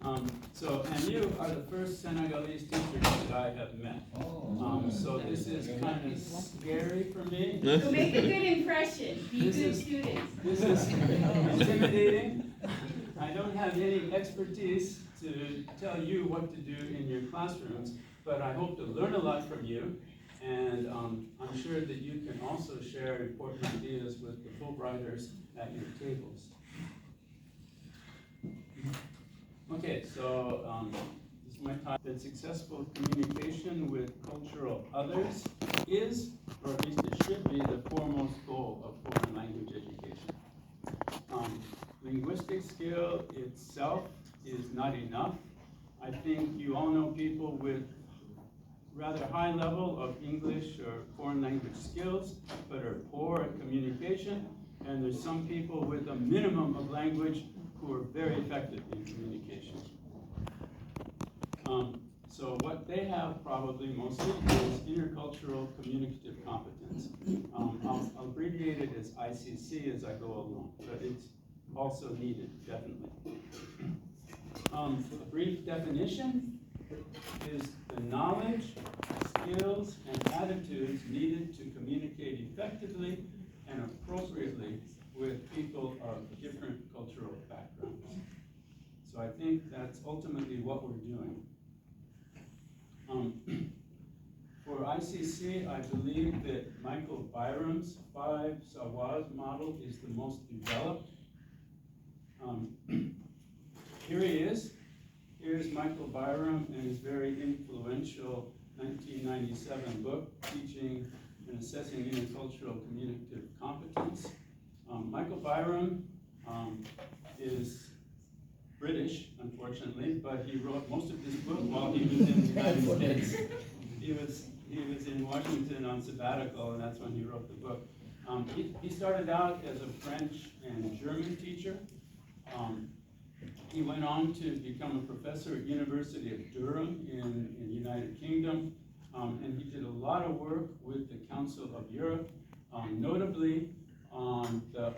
And you are the first Senegalese teacher that I have met. So this is kind of scary for me. So make a good impression. Be good students. This is intimidating. I don't have any expertise to tell you what to do in your classrooms, but I hope to learn a lot from you. And I'm sure that you can also share important ideas with the Fulbrighters at your tables. Okay, so this is my topic. Successful communication with cultural others is, or at least it should be, the foremost goal of foreign language education. Linguistic skill itself is not enough. I think you all know people with rather high level of English or foreign language skills, but are poor at communication. And there's some people with a minimum of language who are very effective in communication. So what they have probably mostly is intercultural communicative competence. I'll abbreviate it as ICC as I go along, but it's also needed, definitely. A brief definition is the knowledge, skills, and attitudes needed to communicate effectively and appropriately with people of different cultural backgrounds. So I think that's ultimately what we're doing. For ICC, I believe that Michael Byram's 5 savoirs model is the most developed. Here he is. Here's Michael Byram and his very influential 1997 book, Teaching and Assessing Intercultural Communicative Competence. Michael Byram is British, unfortunately, but he wrote most of this book while he was in the United States. He was in Washington on sabbatical, and that's when he wrote the book. He started out as a French and German teacher. He went on to become a professor at University of Durham in the United Kingdom, and he did a lot of work with the Council of Europe, notably on the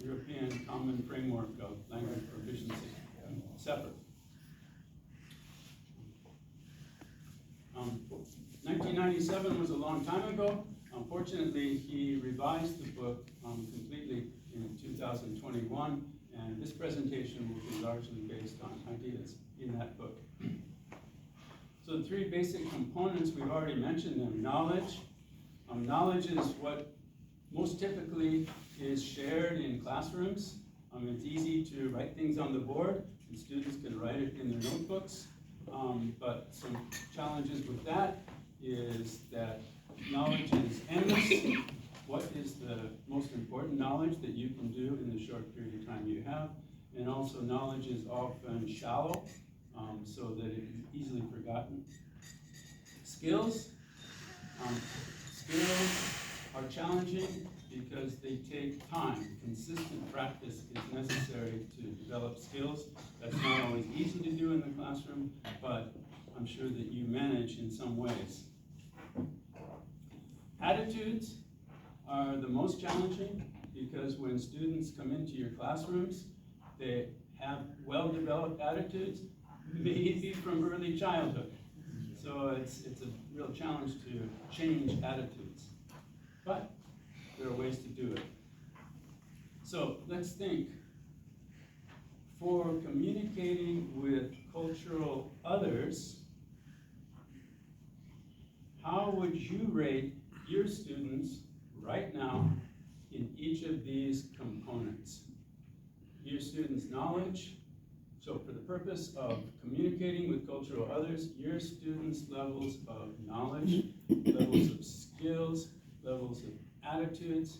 European Common Framework of Language Proficiency, SEPR. 1997 was a long time ago. Unfortunately, he revised the book completely in 2021, and this presentation will be largely based on ideas in that book. So the 3 basic components, we've already mentioned them. Knowledge. Knowledge is what most typically is shared in classrooms. It's easy to write things on the board, and students can write it in their notebooks. But some challenges with that is that knowledge is endless. What is the most important knowledge that you can do in the short period of time you have? And also knowledge is often shallow, so that it is easily forgotten. Skills. Skills are challenging because they take time. Consistent practice is necessary to develop skills. That's not always easy to do in the classroom, but I'm sure that you manage in some ways. Attitudes are the most challenging because when students come into your classrooms, they have well-developed attitudes, maybe from early childhood. So it's a real challenge to change attitudes. But there are ways to do it. So let's think. For communicating with cultural others, how would you rate your students right now in each of these components? Your students' knowledge. So for the purpose of communicating with cultural others, your students' levels of knowledge, levels of skills, levels of attitudes,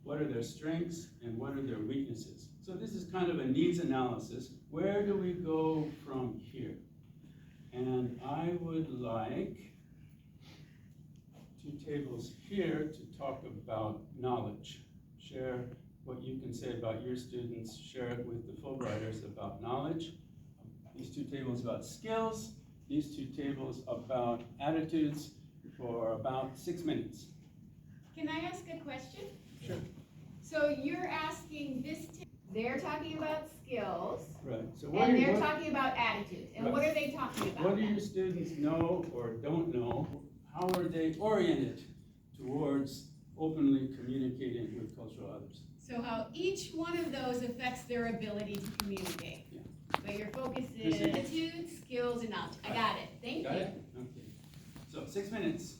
what are their strengths and what are their weaknesses? So this is kind of a needs analysis. Where do we go from here? And I would like 2 tables here to talk about knowledge. Share what you can say about your students, share it with the Fulbrighters about knowledge. These 2 tables about skills, these 2 tables about attitudes for about 6 minutes. Can I ask a question? Sure. So you're asking this They're talking about skills, Right, so and they're talking about attitudes. And what are they talking about? what do then? your students know or don't know? How are they oriented towards openly communicating with cultural others? So how each one of those affects their ability to communicate. Yeah. But your focus is attitude, skills, and knowledge. I got it. Thank Got you. it? Okay. So 6 minutes.